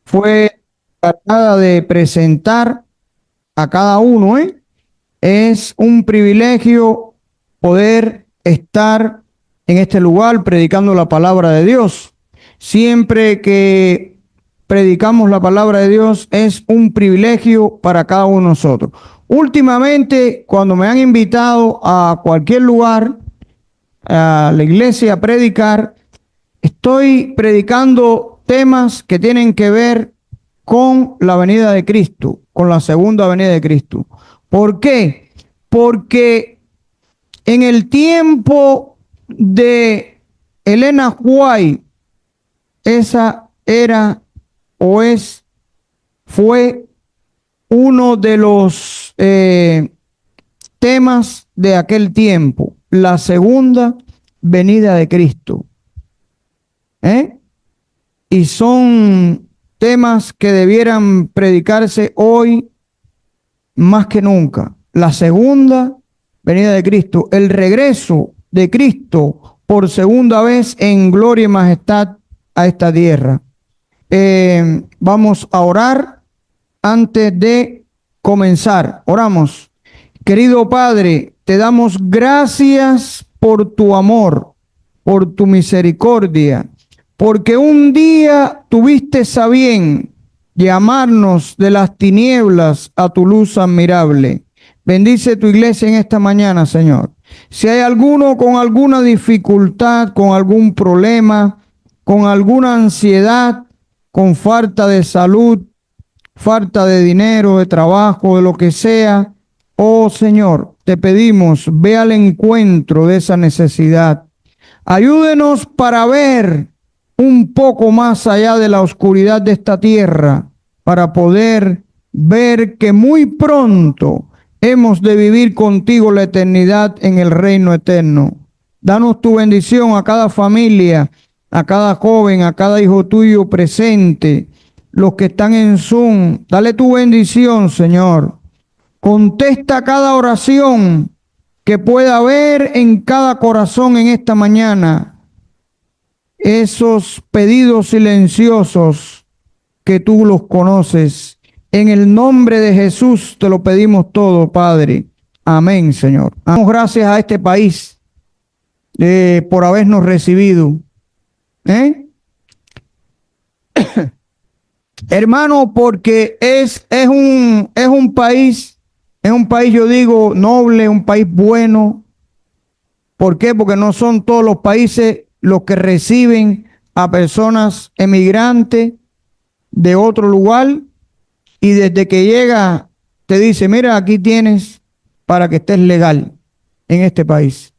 fue tratada de presentar a cada uno, ¿eh? Es un privilegio poder estar en este lugar predicando la palabra de Dios. Siempre que predicamos la palabra de Dios es un privilegio para cada uno de nosotros. Últimamente, cuando me han invitado a cualquier lugar, a la iglesia a predicar, estoy predicando temas que tienen que ver con la venida de Cristo, con la segunda venida de Cristo. ¿Por qué? Porque en el tiempo de Elena White, esa era o fue uno de los temas de aquel tiempo, la segunda venida de Cristo. ¿Eh? Y son temas que debieran predicarse hoy más que nunca. La segunda venida de Cristo, el regreso de Cristo por segunda vez en gloria y majestad a esta tierra. Vamos a orar antes de comenzar. Oramos. Querido Padre, te damos gracias por tu amor, por tu misericordia, porque un día tuviste a bien llamarnos de las tinieblas a tu luz admirable. Bendice tu iglesia en esta mañana, Señor. Si hay alguno con alguna dificultad, con algún problema, con alguna ansiedad, con falta de salud, falta de dinero, de trabajo, de lo que sea, oh Señor, te pedimos, ve al encuentro de esa necesidad. Ayúdenos para ver un poco más allá de la oscuridad de esta tierra, para poder ver que muy pronto hemos de vivir contigo la eternidad en el reino eterno. Danos tu bendición a cada familia, a cada joven, a cada hijo tuyo presente, los que están en Zoom. Dale tu bendición, Señor. Contesta cada oración que pueda haber en cada corazón en esta mañana. Esos pedidos silenciosos que tú los conoces. En el nombre de Jesús te lo pedimos todo, Padre. Amén, Señor. Damos gracias a este país por habernos recibido. Hermano, porque es un país, yo digo, noble, un país bueno. ¿Por qué? Porque no son todos los países los que reciben a personas emigrantes de otro lugar y desde que llega te dice, mira, aquí tienes para que estés legal en este país.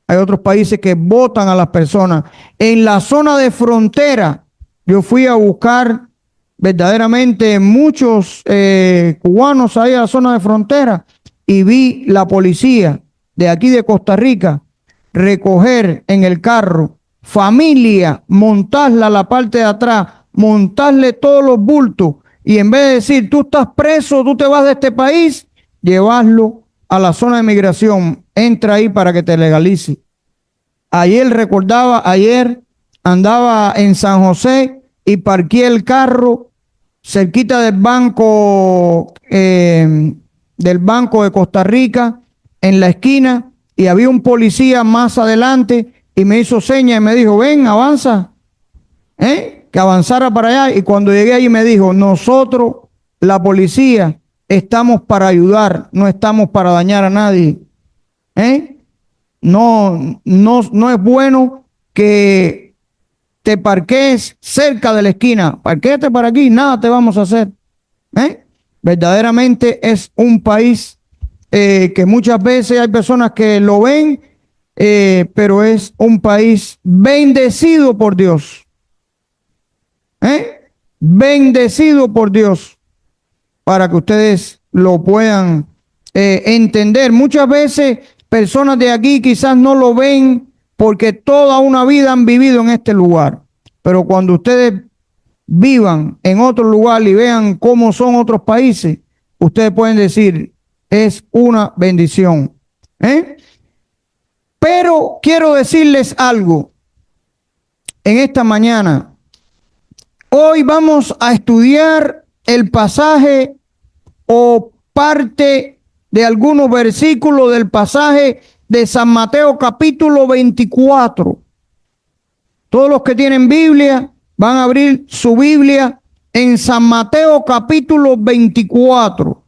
Hay otros países que votan a las personas. En la zona de frontera, yo fui a buscar verdaderamente muchos cubanos ahí a la zona de frontera y vi la policía de aquí de Costa Rica recoger en el carro familia, montarla a la parte de atrás, montarle todos los bultos y en vez de decir tú estás preso, tú te vas de este país, llevarlo a la zona de migración, entra ahí para que te legalice. Ayer andaba en San José y parqué el carro cerquita del banco de Costa Rica, en la esquina, y había un policía más adelante y me hizo señas y me dijo, ven, avanza, que avanzara para allá. Y cuando llegué allí me dijo, nosotros, la policía, estamos para ayudar, no estamos para dañar a nadie. No es bueno que te parquees cerca de la esquina. Parquéate para aquí, nada te vamos a hacer. Verdaderamente es un país que muchas veces hay personas que lo ven, pero es un país bendecido por Dios. Bendecido por Dios, para que ustedes lo puedan entender. Muchas veces personas de aquí quizás no lo ven porque toda una vida han vivido en este lugar. Pero cuando ustedes vivan en otro lugar y vean cómo son otros países, ustedes pueden decir, es una bendición. Pero quiero decirles algo en esta mañana. Hoy vamos a estudiar el pasaje o parte de algunos versículos del pasaje de San Mateo capítulo 24. Todos los que tienen Biblia van a abrir su Biblia en San Mateo capítulo 24.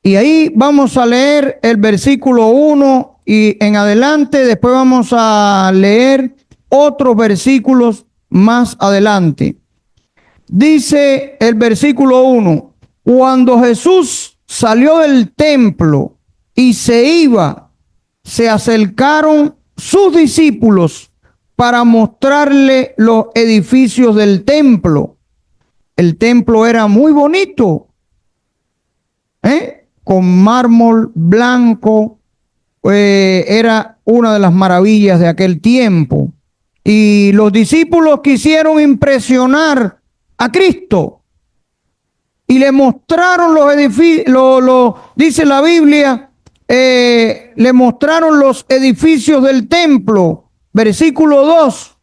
Y ahí vamos a leer el versículo 1 y en adelante. Después vamos a leer otros versículos más adelante. Dice el versículo 1: cuando Jesús salió del templo y se iba, se acercaron sus discípulos para mostrarle los edificios del templo. El templo era muy bonito, con mármol blanco, era una de las maravillas de aquel tiempo. Y los discípulos quisieron impresionar a Cristo y le mostraron los edificios, dice la Biblia, le mostraron los edificios del templo. Versículo 2,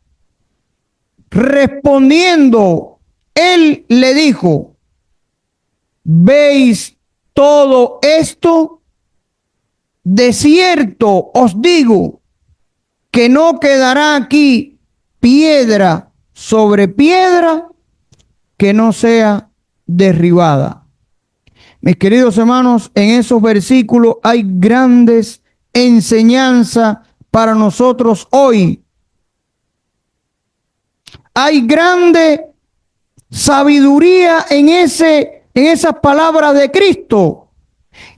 respondiendo, él le dijo: ¿veis todo esto? De cierto os digo que no quedará aquí piedra sobre piedra que no sea derribada. Mis queridos hermanos, en esos versículos hay grandes enseñanzas para nosotros hoy. Hay grande sabiduría en esas palabras de Cristo.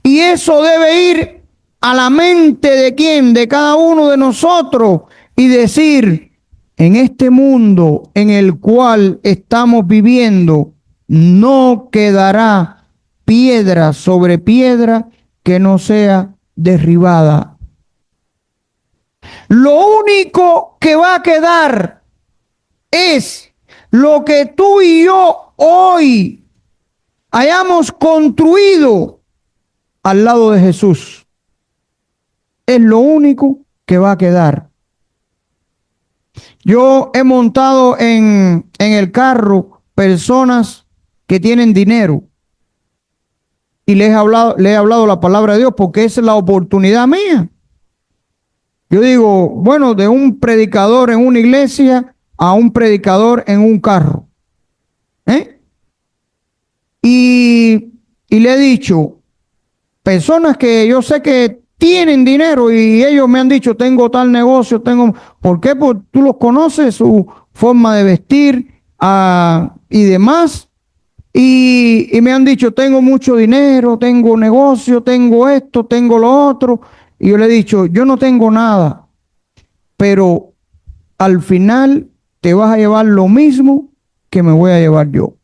Y eso debe ir a la mente de quién, de cada uno de nosotros, y decir: en este mundo en el cual estamos viviendo, no quedará piedra sobre piedra que no sea derribada. Lo único que va a quedar es lo que tú y yo hoy hayamos construido al lado de Jesús. Es lo único que va a quedar. Yo he montado en el carro personas que tienen dinero y les he hablado la palabra de Dios, porque esa es la oportunidad mía. Yo digo, bueno, de un predicador en una iglesia a un predicador en un carro. Y le he dicho, personas que yo sé que tienen dinero y ellos me han dicho: tengo tal negocio, tengo... ¿Por qué? Porque tú los conoces, su forma de vestir y demás. Y me han dicho: tengo mucho dinero, tengo negocio, tengo esto, tengo lo otro. Y yo le he dicho: yo no tengo nada, pero al final te vas a llevar lo mismo que me voy a llevar yo.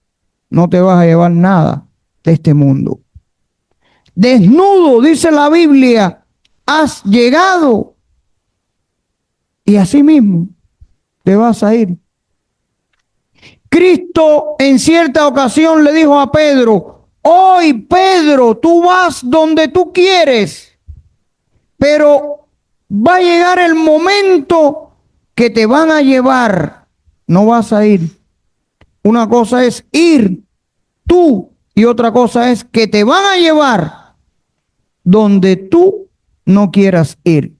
No te vas a llevar nada de este mundo. Desnudo, dice la Biblia, has llegado, y así mismo te vas a ir. Cristo en cierta ocasión le dijo a Pedro: hoy, Pedro, tú vas donde tú quieres, pero va a llegar el momento que te van a llevar, no vas a ir. Una cosa es ir tú y otra cosa es que te van a llevar donde tú no quieras ir.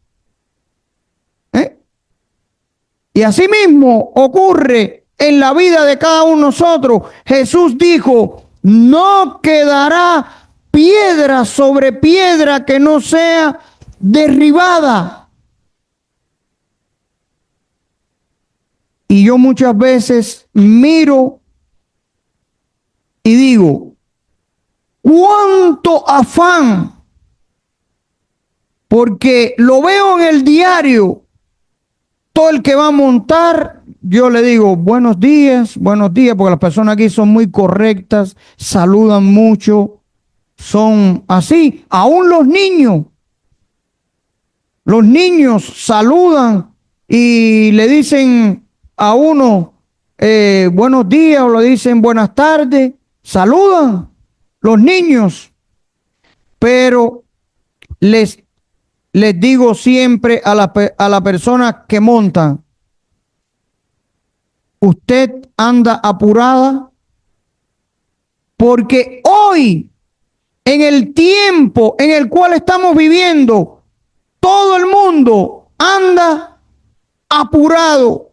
Y así mismo ocurre en la vida de cada uno de nosotros. Jesús dijo: no quedará piedra sobre piedra que no sea derribada. Y yo muchas veces miro y digo: cuánto afán, porque lo veo en el diario. Todo el que va a montar, yo le digo: buenos días, porque las personas aquí son muy correctas, saludan mucho, son así. Aún los niños saludan y le dicen a uno buenos días, o le dicen buenas tardes, saludan los niños. Pero les digo siempre a la persona que montan: ¿Usted anda apurada? Porque hoy, en el tiempo en el cual estamos viviendo, todo el mundo anda apurado.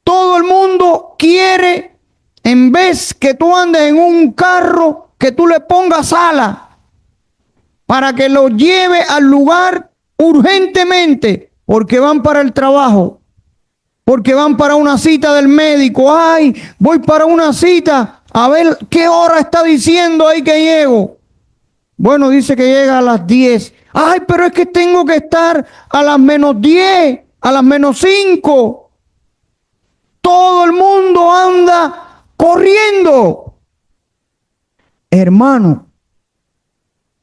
Todo el mundo quiere, en vez que tú andes en un carro, que tú le pongas ala para que lo lleve al lugar urgentemente, porque van para el trabajo, porque van para una cita del médico. Ay, voy para una cita, a ver qué hora está diciendo ahí que llego. Bueno, dice que llega a las 10. Ay, pero es que tengo que estar a las -10, a las -5. Todo el mundo anda corriendo. Hermano,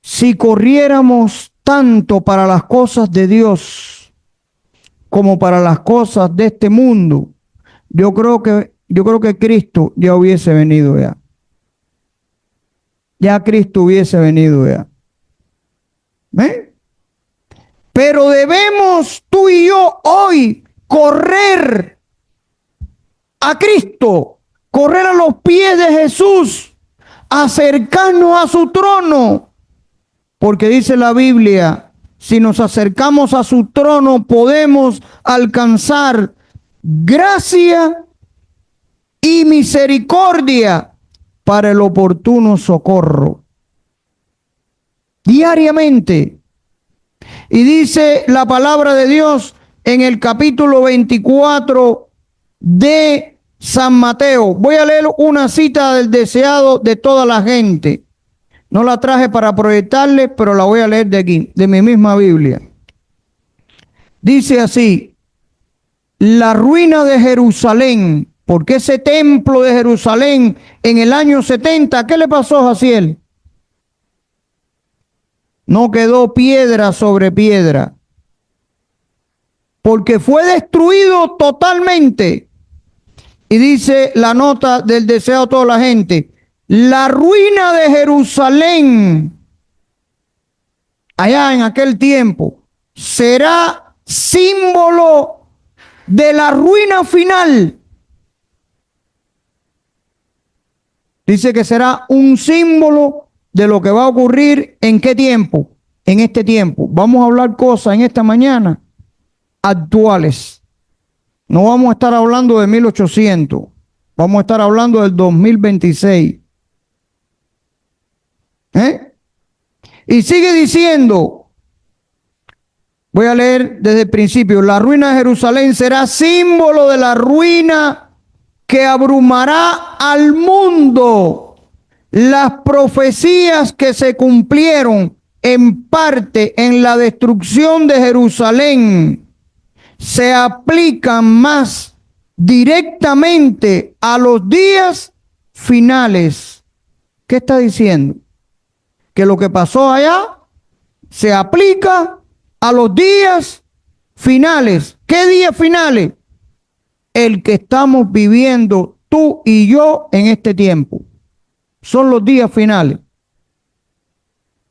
si corriéramos tanto para las cosas de Dios como para las cosas de este mundo, yo creo que Cristo ya hubiese venido ya. Ya Cristo hubiese venido ya. ¿Eh? Pero debemos tú y yo hoy correr a Cristo, correr a los pies de Jesús, acercarnos a su trono, porque dice la Biblia, si nos acercamos a su trono podemos alcanzar gracia y misericordia para el oportuno socorro. Diariamente. Y dice la palabra de Dios en el capítulo 24 de San Mateo. Voy a leer una cita del deseado de toda la gente. No la traje para proyectarle, pero la voy a leer de aquí, de mi misma Biblia. Dice así: la ruina de Jerusalén, porque ese templo de Jerusalén en el año 70, ¿qué le pasó a Jaciel? No quedó piedra sobre piedra, porque fue destruido totalmente. Y dice la nota del deseo de toda la gente: la ruina de Jerusalén, allá en aquel tiempo, será símbolo de la ruina final. Dice que será un símbolo de lo que va a ocurrir en qué tiempo, en este tiempo. Vamos a hablar cosas en esta mañana actuales. No vamos a estar hablando de 1800, vamos a estar hablando del 2026. Y sigue diciendo, voy a leer desde el principio: la ruina de Jerusalén será símbolo de la ruina que abrumará al mundo. Las profecías que se cumplieron en parte en la destrucción de Jerusalén se aplican más directamente a los días finales. ¿Qué está diciendo? Que lo que pasó allá se aplica a los días finales. ¿Qué días finales? El que estamos viviendo tú y yo en este tiempo. Son los días finales.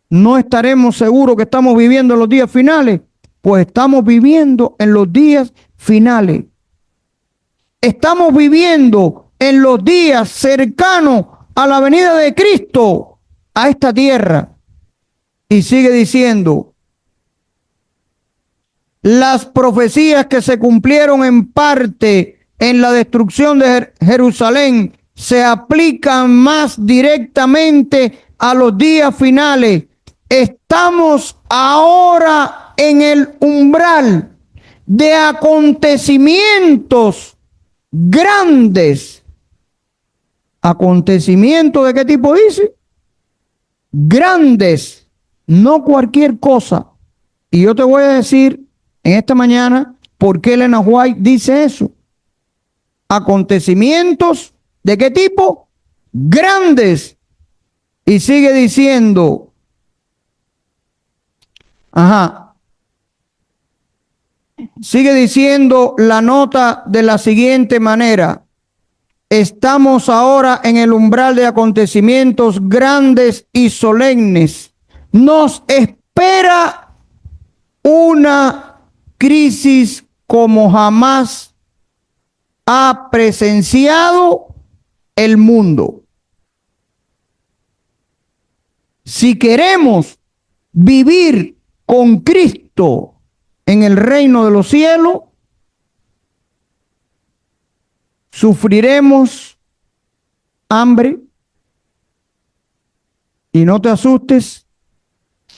¿No estaremos seguros que estamos viviendo en los días finales? Pues estamos viviendo en los días finales. Estamos viviendo en los días cercanos a la venida de Cristo a esta tierra. Y sigue diciendo: las profecías que se cumplieron en parte en la destrucción de Jerusalén se aplican más directamente a los días finales. Estamos ahora en el umbral de acontecimientos grandes. ¿Acontecimientos de qué tipo dice? Grandes, no cualquier cosa. Y yo te voy a decir en esta mañana por qué Elena White dice eso. Acontecimientos ¿de qué tipo? Grandes. Y sigue diciendo, sigue diciendo la nota de la siguiente manera: estamos ahora en el umbral de acontecimientos grandes y solemnes. Nos espera una crisis como jamás ha presenciado el mundo. Si queremos vivir con Cristo en el reino de los cielos, sufriremos hambre, y no te asustes,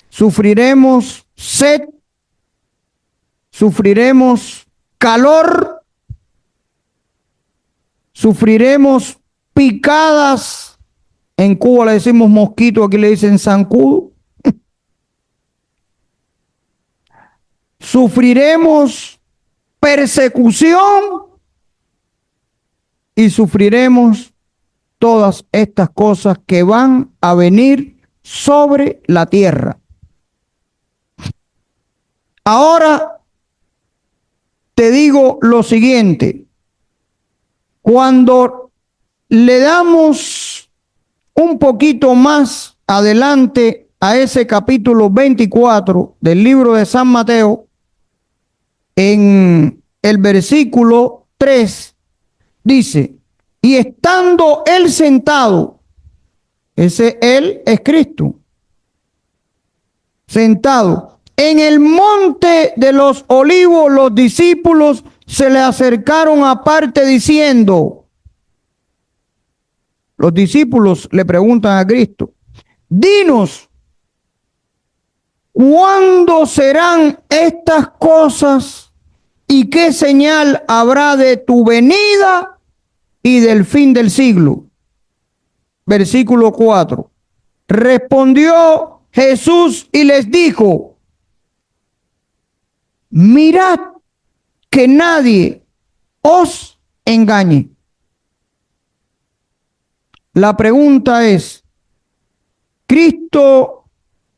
sufriremos sed, sufriremos calor, sufriremos picadas. En Cuba le decimos mosquito, aquí le dicen zancudo. Sufriremos persecución y sufriremos todas estas cosas que van a venir sobre la tierra. Ahora te digo lo siguiente: cuando le damos un poquito más adelante a ese capítulo 24 del libro de San Mateo, en el versículo 3, dice: y estando él sentado, ese él es Cristo, sentado en el monte de los olivos, los discípulos se le acercaron aparte diciendo, los discípulos le preguntan a Cristo, dinos, ¿cuándo serán estas cosas y qué señal habrá de tu venida y del fin del siglo? Versículo 4. Respondió Jesús y les dijo, mirad que nadie os engañe. La pregunta es,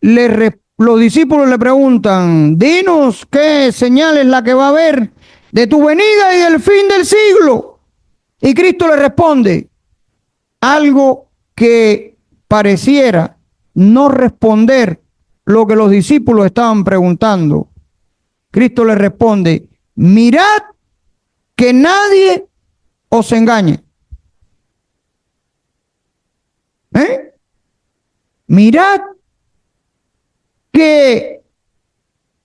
los discípulos le preguntan, dinos qué señal es la que va a haber de tu venida y del fin del siglo. Y Cristo le responde algo que pareciera no responder lo que los discípulos estaban preguntando. Cristo le responde, mirad que nadie os engañe. Mirad que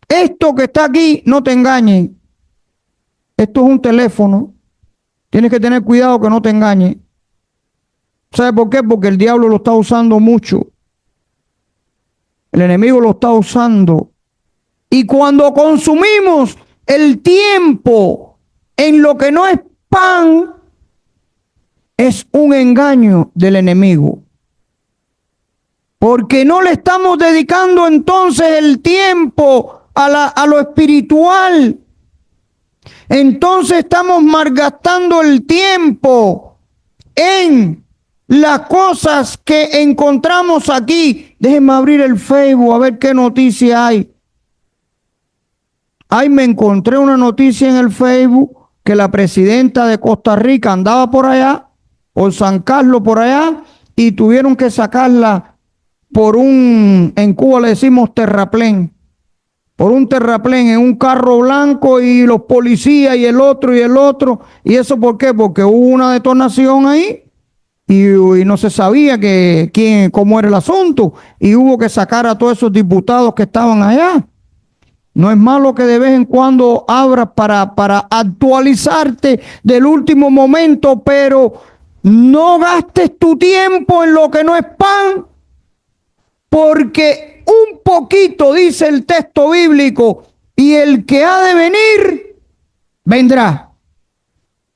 esto que está aquí no te engañe. Esto es un teléfono. Tienes que tener cuidado que no te engañe. ¿Sabe por qué? Porque el diablo lo está usando mucho. El enemigo lo está usando. Y cuando consumimos el tiempo en lo que no es pan, es un engaño del enemigo. Porque no le estamos dedicando entonces el tiempo a lo espiritual. Entonces estamos malgastando el tiempo en las cosas que encontramos aquí. Déjenme abrir el Facebook a ver qué noticia hay. Ay, me encontré una noticia en el Facebook que la presidenta de Costa Rica andaba por allá, por San Carlos por allá, y tuvieron que sacarla en Cuba le decimos terraplén, por un terraplén en un carro blanco y los policías y el otro. ¿Y eso por qué? Porque hubo una detonación ahí y no se sabía cómo era el asunto y hubo que sacar a todos esos diputados que estaban allá. No es malo que de vez en cuando abras para actualizarte del último momento, pero no gastes tu tiempo en lo que no es pan, porque un poquito, dice el texto bíblico, y el que ha de venir, vendrá.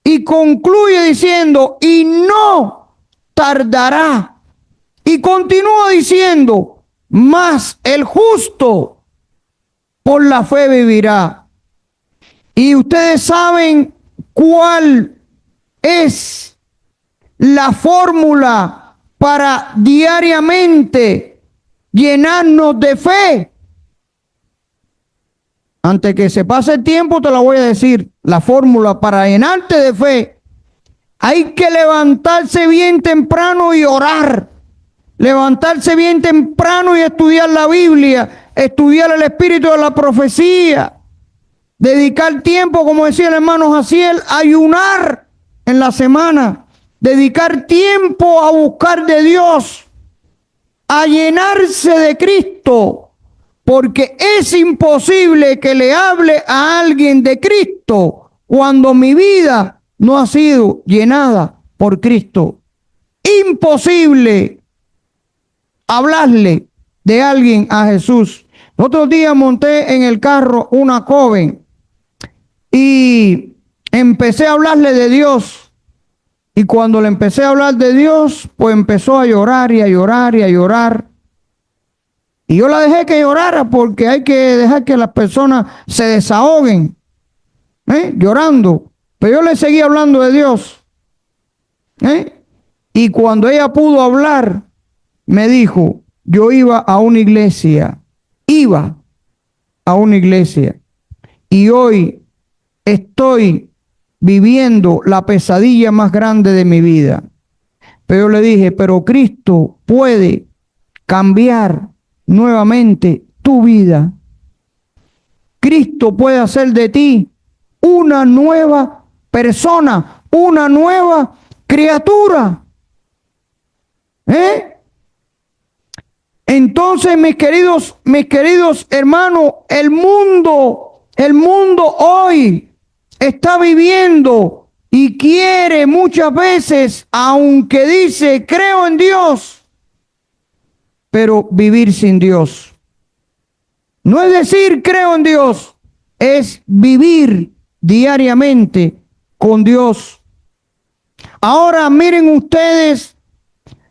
Y concluye diciendo, y no tardará. Y continúa diciendo, mas el justo por la fe vivirá. Y ustedes saben cuál es la fórmula para diariamente llenarnos de fe. Antes que se pase el tiempo te la voy a decir. La fórmula para llenarte de fe. Hay que levantarse bien temprano y orar. Levantarse bien temprano y estudiar la Biblia. Estudiar el espíritu de la profecía. Dedicar tiempo, como decía el hermano Jaciel, ayunar en la semana, dedicar tiempo a buscar de Dios, a llenarse de Cristo, porque es imposible que le hable a alguien de Cristo cuando mi vida no ha sido llenada por Cristo. Imposible hablarle de alguien a Jesús. El otro día monté en el carro una joven y empecé a hablarle de Dios. Y cuando le empecé a hablar de Dios, pues empezó a llorar y a llorar y a llorar. Y yo la dejé que llorara porque hay que dejar que las personas se desahoguen, llorando. Pero yo le seguí hablando de Dios. Y cuando ella pudo hablar, me dijo, yo iba a una iglesia, y hoy estoy viviendo la pesadilla más grande de mi vida. Pero yo le dije, pero Cristo puede cambiar nuevamente tu vida. Cristo puede hacer de ti una nueva persona, una nueva criatura. Entonces, mis queridos hermanos, el mundo hoy está viviendo y quiere muchas veces, aunque dice, creo en Dios, pero vivir sin Dios. No es decir, creo en Dios, es vivir diariamente con Dios. Ahora miren ustedes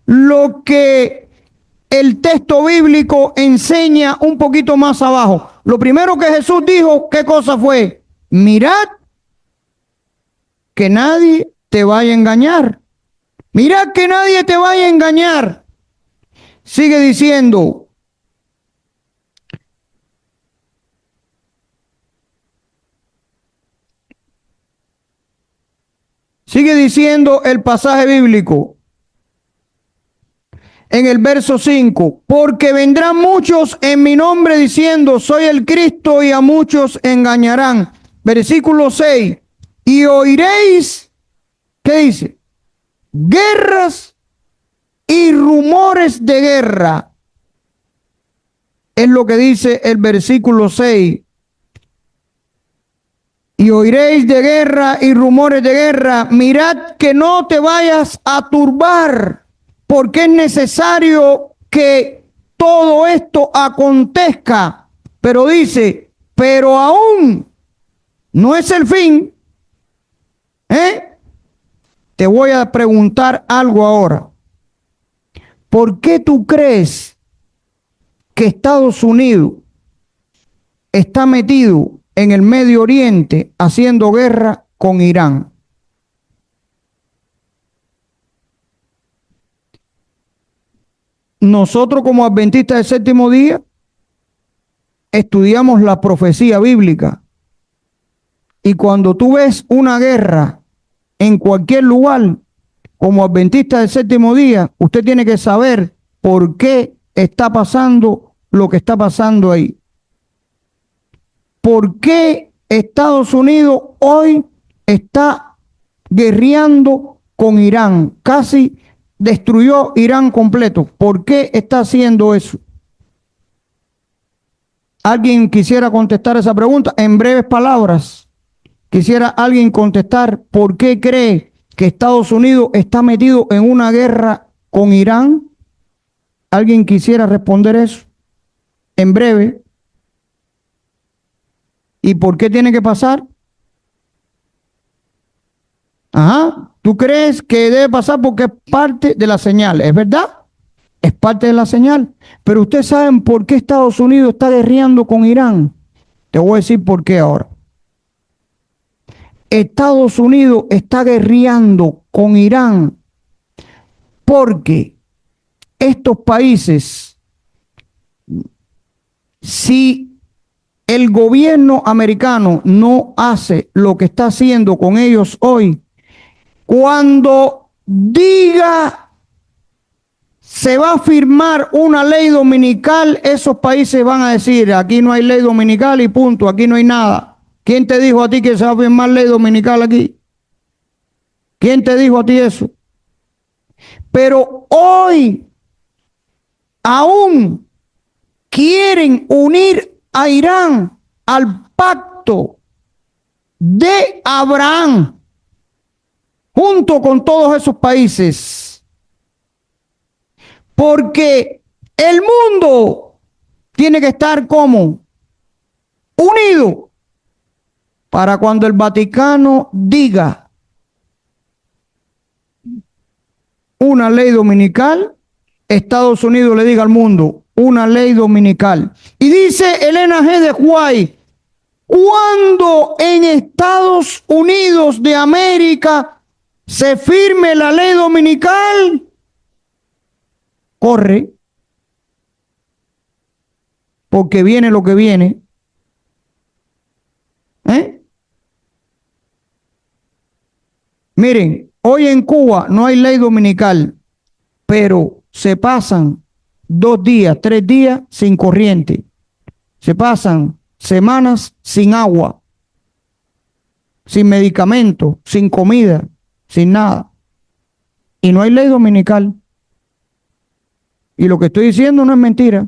lo que el texto bíblico enseña un poquito más abajo. Lo primero que Jesús dijo, ¿qué cosa fue? Mirad que nadie te vaya a engañar. Mirad que nadie te vaya a engañar. Sigue diciendo, el pasaje bíblico. En el verso 5, porque vendrán muchos en mi nombre diciendo, soy el Cristo, y a muchos engañarán. Versículo 6, y oiréis, ¿qué dice? Guerras y rumores de guerra. Es lo que dice el versículo 6. Y oiréis de guerra y rumores de guerra. Mirad que no te vayas a turbar, porque es necesario que todo esto acontezca. Pero dice, pero aún no es el fin. Te voy a preguntar algo ahora. ¿Por qué tú crees que Estados Unidos está metido en el Medio Oriente haciendo guerra con Irán? Nosotros como adventistas del séptimo día estudiamos la profecía bíblica, y cuando tú ves una guerra en cualquier lugar, como adventista del séptimo día, usted tiene que saber por qué está pasando lo que está pasando ahí. ¿Por qué Estados Unidos hoy está guerreando con Irán? Casi destruyó Irán completo. ¿Por qué está haciendo eso? ¿Alguien quisiera contestar esa pregunta? En breves palabras, quisiera alguien contestar por qué cree que Estados Unidos está metido en una guerra con Irán. ¿Alguien quisiera responder eso? En breve. ¿Y por qué tiene que pasar? ¿Tú crees que debe pasar porque es parte de la señal? ¿Es verdad? Es parte de la señal. Pero ustedes saben por qué Estados Unidos está guerreando con Irán. Te voy a decir por qué ahora. Estados Unidos está guerreando con Irán porque estos países, si el gobierno americano no hace lo que está haciendo con ellos hoy, cuando diga se va a firmar una ley dominical, esos países van a decir, aquí no hay ley dominical y punto, aquí no hay nada. ¿Quién te dijo a ti que se va a firmar ley dominical aquí? ¿Quién te dijo a ti eso? Pero hoy aún quieren unir a Irán al pacto de Abraham, junto con todos esos países, porque el mundo tiene que estar como unido para cuando el Vaticano diga una ley dominical, Estados Unidos le diga al mundo una ley dominical. Y dice Elena G. de White, cuando en Estados Unidos de América se firme la ley dominical, corre, porque viene lo que viene. Miren, hoy en Cuba no hay ley dominical, pero se pasan 2 días, 3 días sin corriente. Se pasan semanas sin agua, sin medicamentos, sin comida, sin nada. Y no hay ley dominical. Y lo que estoy diciendo no es mentira.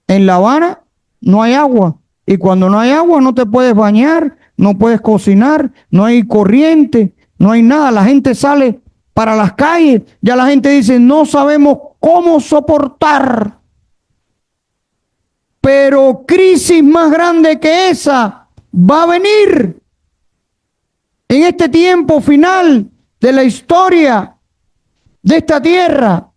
En La Habana no hay agua. Y cuando no hay agua no te puedes bañar, no puedes cocinar, no hay corriente, no hay nada. La gente sale para las calles. Ya la gente dice, no sabemos cómo soportar. Pero crisis más grande que esa va a venir en este tiempo final de la historia de esta tierra.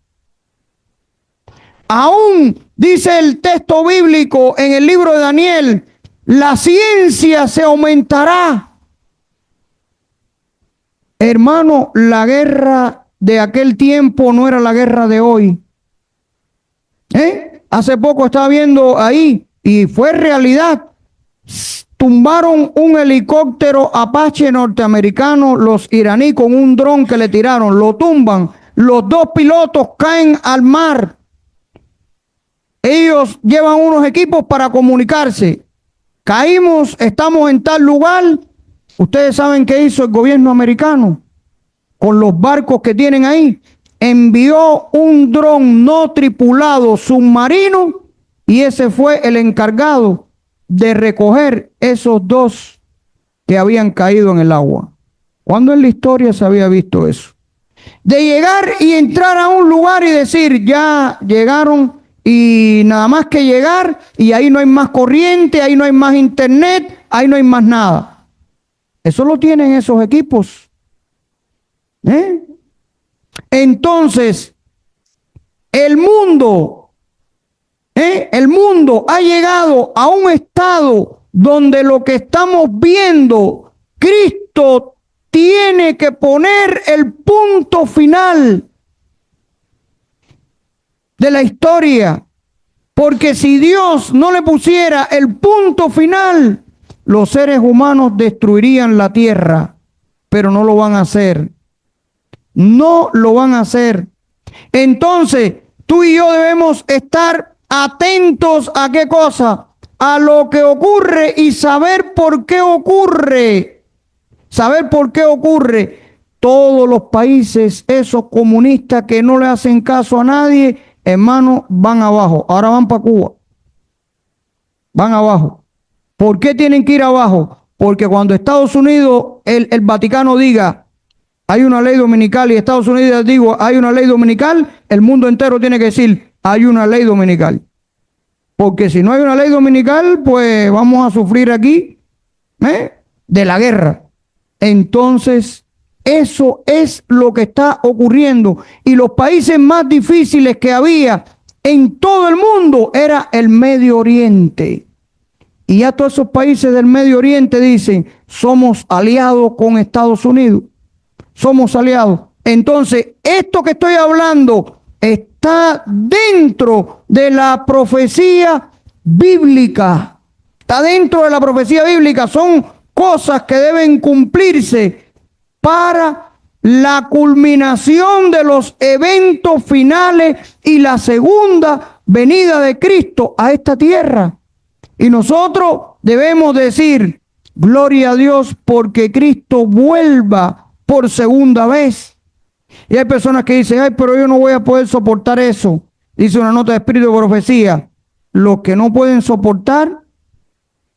Aún dice el texto bíblico en el libro de Daniel, la ciencia se aumentará. Hermano, la guerra de aquel tiempo no era la guerra de hoy. Hace poco estaba viendo ahí y fue realidad. Tumbaron un helicóptero Apache norteamericano, los iraníes, con un dron que le tiraron. Lo tumban. Los 2 pilotos caen al mar. Ellos llevan unos equipos para comunicarse. Caímos, estamos en tal lugar. Ustedes saben qué hizo el gobierno americano con los barcos que tienen ahí. Envió un dron no tripulado submarino y ese fue el encargado de recoger esos 2 que habían caído en el agua. ¿Cuándo en la historia se había visto eso? De llegar y entrar a un lugar y decir, ya llegaron y nada más que llegar y ahí no hay más corriente, ahí no hay más internet, ahí no hay más nada. Eso lo tienen esos equipos. Entonces, el mundo ha llegado a un estado donde lo que estamos viendo, Cristo tiene que poner el punto final de la historia, porque si Dios no le pusiera el punto final, los seres humanos destruirían la tierra, pero no lo van a hacer. No lo van a hacer. Entonces, tú y yo debemos estar atentos a qué cosa, a lo que ocurre y saber por qué ocurre. Saber por qué ocurre. Todos los países, esos comunistas que no le hacen caso a nadie, hermanos, van abajo. Ahora van para Cuba. Van abajo. ¿Por qué tienen que ir abajo? Porque cuando Estados Unidos, el Vaticano diga, hay una ley dominical, y Estados Unidos digo, hay una ley dominical, el mundo entero tiene que decir, hay una ley dominical. Porque si no hay una ley dominical, pues vamos a sufrir aquí de la guerra. Entonces, eso es lo que está ocurriendo. Y los países más difíciles que había en todo el mundo era el Medio Oriente. Y ya todos esos países del Medio Oriente dicen, somos aliados con Estados Unidos. Somos aliados. Entonces, esto que estoy hablando está dentro de la profecía bíblica. Está dentro de la profecía bíblica. Son cosas que deben cumplirse para la culminación de los eventos finales y la segunda venida de Cristo a esta tierra. Y nosotros debemos decir, gloria a Dios porque Cristo vuelva por segunda vez. Y hay personas que dicen, ay, pero yo no voy a poder soportar eso. Dice una nota de Espíritu de Profecía. Los que no pueden soportar,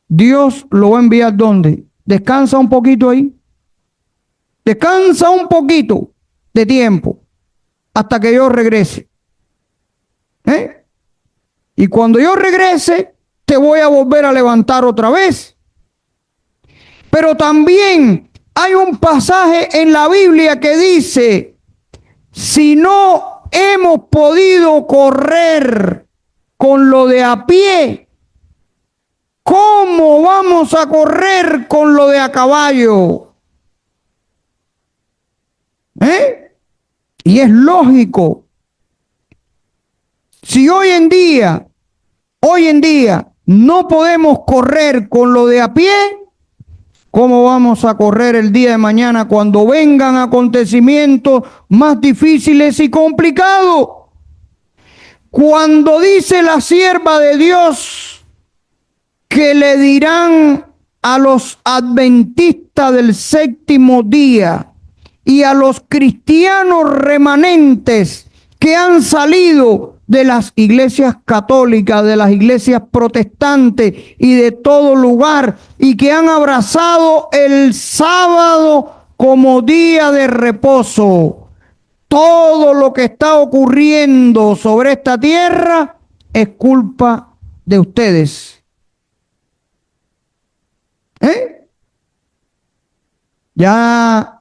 Dios lo va a enviar ¿dónde? Descansa un poquito ahí. Descansa un poquito de tiempo hasta que yo regrese. Y cuando yo regrese, te voy a volver a levantar otra vez. Pero también hay un pasaje en la Biblia que dice, si no hemos podido correr con lo de a pie, ¿cómo vamos a correr con lo de a caballo? Y es lógico. Si hoy en día no podemos correr con lo de a pie, ¿cómo vamos a correr el día de mañana cuando vengan acontecimientos más difíciles y complicados? Cuando dice la sierva de Dios que le dirán a los adventistas del séptimo día y a los cristianos remanentes que han salido de las iglesias católicas, de las iglesias protestantes y de todo lugar, y que han abrazado el sábado como día de reposo. Todo lo que está ocurriendo sobre esta tierra es culpa de ustedes. Ya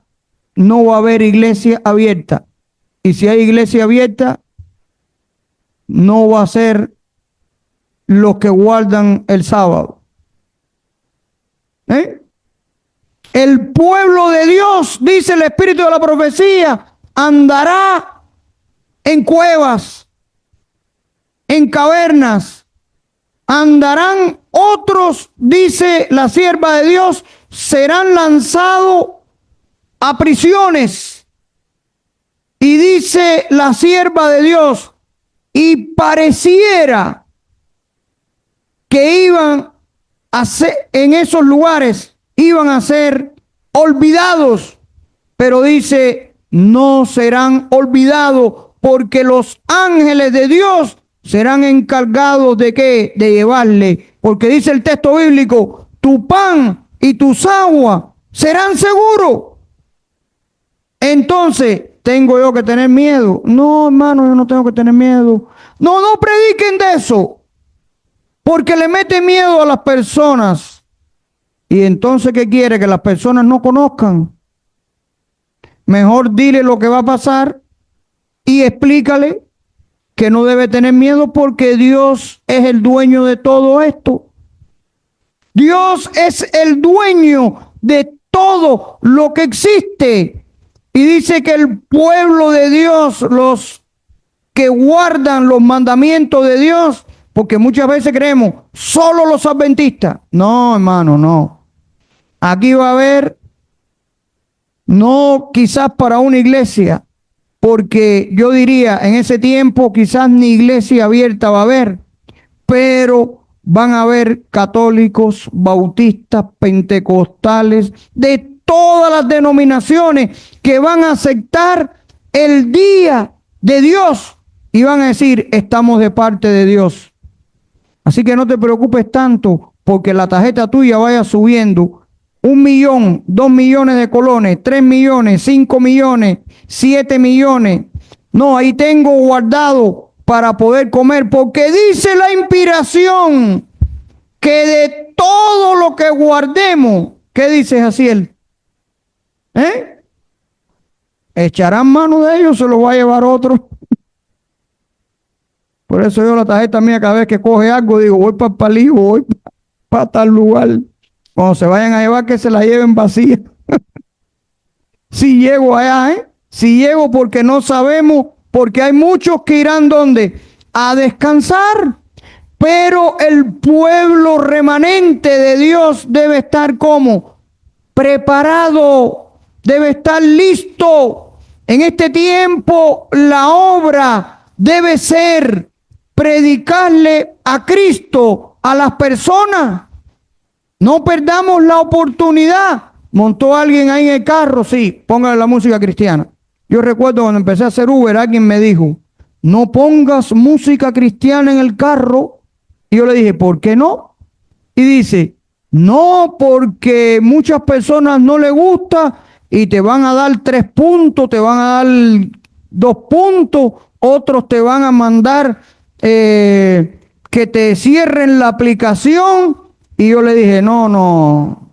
no va a haber iglesia abierta. Y si hay iglesia abierta, no va a ser los que guardan el sábado. El pueblo de Dios, dice el Espíritu de la Profecía, andará en cuevas, en cavernas. Andarán otros, dice la sierva de Dios, serán lanzados a prisiones. Y dice la sierva de Dios, y pareciera que iban a ser, en esos lugares, iban a ser olvidados, pero dice, no serán olvidados, porque los ángeles de Dios serán encargados de ¿qué? De llevarle, porque dice el texto bíblico, tu pan y tus aguas serán seguros. Entonces, ¿tengo yo que tener miedo? No, hermano, yo no tengo que tener miedo. No prediquen de eso, porque le meten miedo a las personas. Y entonces, ¿qué quiere? Que las personas no conozcan. Mejor dile lo que va a pasar y explícale que no debe tener miedo porque Dios es el dueño de todo esto. Dios es el dueño de todo lo que existe. Y dice que el pueblo de Dios, los que guardan los mandamientos de Dios, porque muchas veces creemos, solo los adventistas. No, hermano, no. Aquí va a haber, no quizás para una iglesia, porque yo diría, en ese tiempo quizás ni iglesia abierta va a haber, pero van a haber católicos, bautistas, pentecostales, de todas las denominaciones que van a aceptar el día de Dios y van a decir, estamos de parte de Dios. Así que no te preocupes tanto porque la tarjeta tuya vaya subiendo 1 millón, 2 millones de colones, 3 millones, 5 millones, 7 millones. No, ahí tengo guardado para poder comer, porque dice la inspiración que de todo lo que guardemos, ¿qué dice Jaciel? Echarán mano de ellos, se los va a llevar otro. Por eso yo la tarjeta mía cada vez que coge algo digo, voy para el palillo, voy para tal lugar. Cuando se vayan a llevar, que se la lleven vacía. Si llego allá, si llego, porque no sabemos, porque hay muchos que irán ¿dónde? A descansar. Pero el pueblo remanente de Dios debe estar como preparado, debe estar listo. En este tiempo la obra debe ser predicarle a Cristo a las personas. No perdamos la oportunidad ¿Montó alguien ahí en el carro? Sí, póngale la música cristiana. Yo recuerdo cuando empecé a hacer Uber, alguien me dijo, no pongas música cristiana en el carro. Y yo le dije, ¿por qué no? Y dice, no, porque muchas personas no les gusta y te van a dar 3 puntos, te van a dar 2 puntos, otros te van a mandar que te cierren la aplicación. Y yo le dije, no,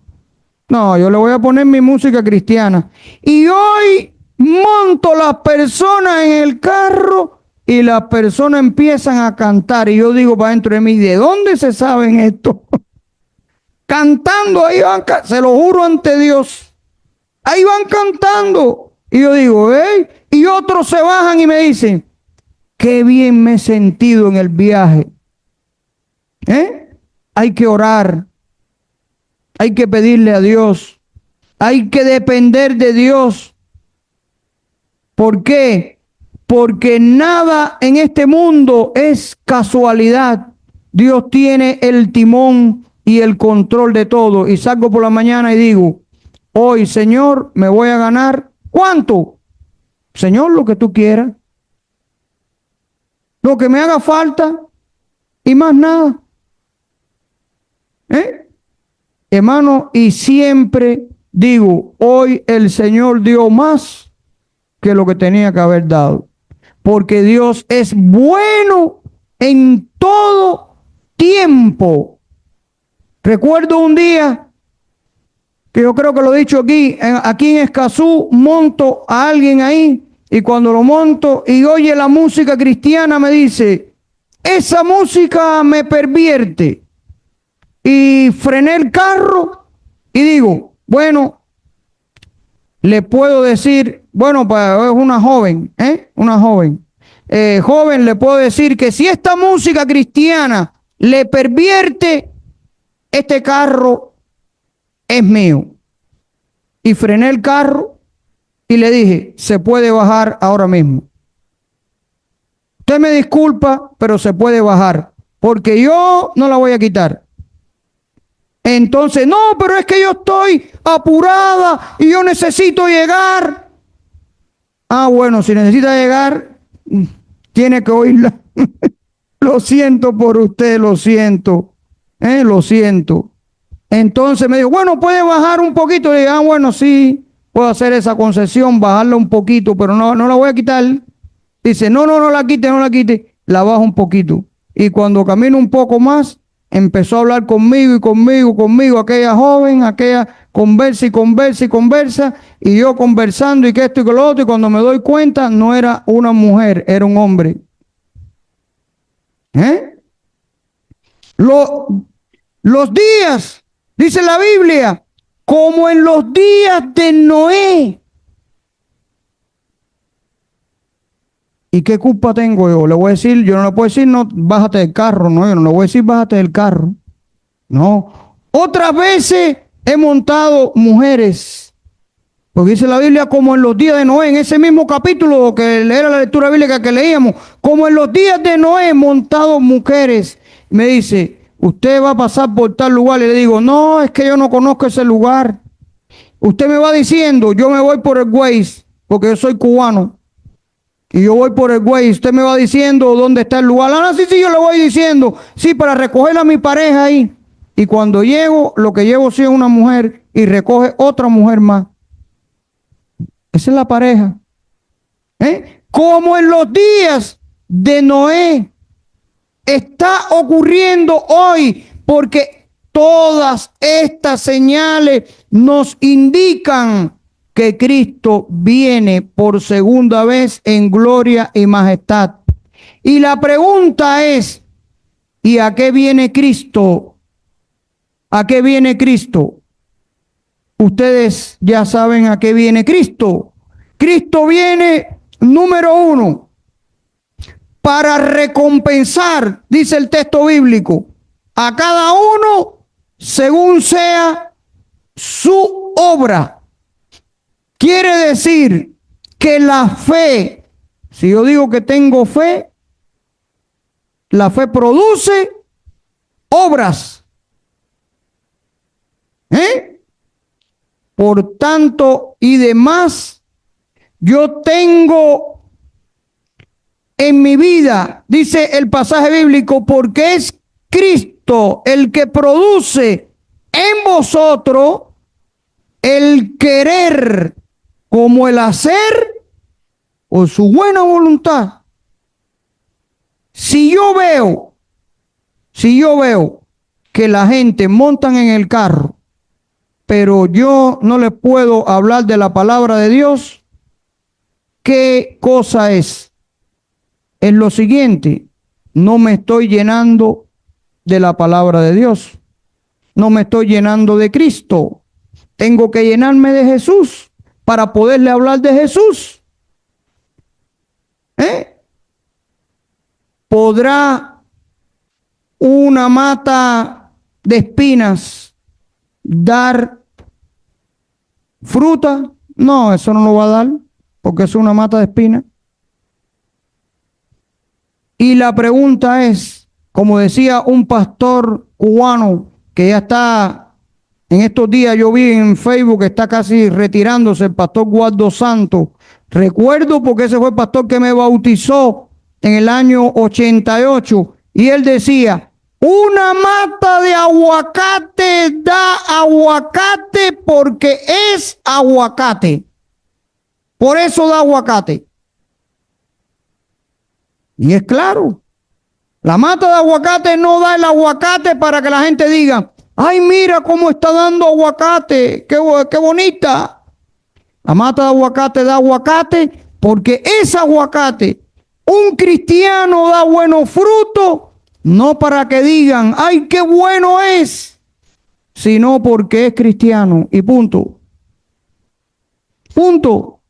yo le voy a poner mi música cristiana. Y hoy monto las personas en el carro y las personas empiezan a cantar. Y yo digo para dentro de mí, ¿de dónde se saben esto? Cantando, ahí van, se lo juro ante Dios. Ahí van cantando. Y yo digo, y otros se bajan y me dicen, qué bien me he sentido en el viaje. Hay que orar. Hay que pedirle a Dios. Hay que depender de Dios. ¿Por qué? Porque nada en este mundo es casualidad. Dios tiene el timón y el control de todo. Y salgo por la mañana y digo, hoy, Señor, me voy a ganar. ¿Cuánto? Señor, lo que tú quieras. Lo que me haga falta y más nada. Hermano, y siempre digo, hoy el Señor dio más que lo que tenía que haber dado. Porque Dios es bueno en todo tiempo. Recuerdo un día que yo creo que lo he dicho aquí en Escazú, monto a alguien ahí y cuando lo monto y oye la música cristiana me dice, esa música me pervierte. Y frené el carro y digo, bueno, le puedo decir, bueno, pues es una joven, una joven. Joven, le puedo decir que si esta música cristiana le pervierte, este carro es mío. Y frené el carro y le dije, se puede bajar ahora mismo. Usted me disculpa, pero se puede bajar, porque yo no la voy a quitar. Entonces, no, pero es que yo estoy apurada y yo necesito llegar. Ah, bueno, si necesita llegar, tiene que oírla. Lo siento por usted, lo siento. Lo siento. Entonces me dijo, bueno, puede bajar un poquito. Le dije, ah, bueno, sí, puedo hacer esa concesión, bajarla un poquito, pero no la voy a quitar. Dice, no la quite, no la quite. La bajo un poquito. Y cuando camino un poco más, empezó a hablar conmigo, aquella joven, aquella conversa y conversa, y yo conversando y que esto y que lo otro, y cuando me doy cuenta, no era una mujer, era un hombre. Los días, dice la Biblia, como en los días de Noé. ¿Y qué culpa tengo yo? Le voy a decir, yo no le puedo decir, no, bájate del carro, no, yo no le voy a decir, bájate del carro. No. Otras veces he montado mujeres. Porque dice la Biblia como en los días de Noé, en ese mismo capítulo que era la lectura bíblica que leíamos, como en los días de Noé he montado mujeres. Me dice, usted va a pasar por tal lugar. Y le digo, no, es que yo no conozco ese lugar. Usted me va diciendo, yo me voy por el Waze, porque yo soy cubano. Y yo voy por el Waze, usted me va diciendo dónde está el lugar. Ah, sí, yo le voy diciendo, sí, para recoger a mi pareja ahí. Y cuando llego, lo que llevo sí es una mujer y recoge otra mujer más. Esa es la pareja. Como en los días de Noé, está ocurriendo hoy, porque todas estas señales nos indican que Cristo viene por segunda vez en gloria y majestad. Y la pregunta es, ¿y a qué viene Cristo? ¿A qué viene Cristo? Ustedes ya saben a qué viene Cristo. Cristo viene, número 1, para recompensar, dice el texto bíblico, a cada uno según sea su obra. Quiere decir que la fe, si yo digo que tengo fe, la fe produce obras. Por tanto y demás, yo tengo en mi vida, dice el pasaje bíblico, porque es Cristo el que produce en vosotros el querer como el hacer por su buena voluntad. Si yo veo que la gente montan en el carro, pero yo no les puedo hablar de la palabra de Dios, ¿qué cosa es? Es lo siguiente: no me estoy llenando de la palabra de Dios, no me estoy llenando de Cristo. Tengo que llenarme de Jesús para poderle hablar de Jesús. ¿Podrá una mata de espinas dar fruta? No, eso no lo va a dar, porque es una mata de espinas. Y la pregunta es, como decía un pastor cubano que ya está, en estos días yo vi en Facebook que está casi retirándose, el pastor Guardo Santos. Recuerdo porque ese fue el pastor que me bautizó en el año 88, y él decía: una mata de aguacate da aguacate porque es aguacate. Por eso da aguacate. Y es claro, la mata de aguacate no da el aguacate para que la gente diga: ay, mira cómo está dando aguacate, qué bonita. La mata de aguacate da aguacate porque es aguacate. Un cristiano da buenos frutos, no para que digan: ay, qué bueno es, sino porque es cristiano y punto. Punto.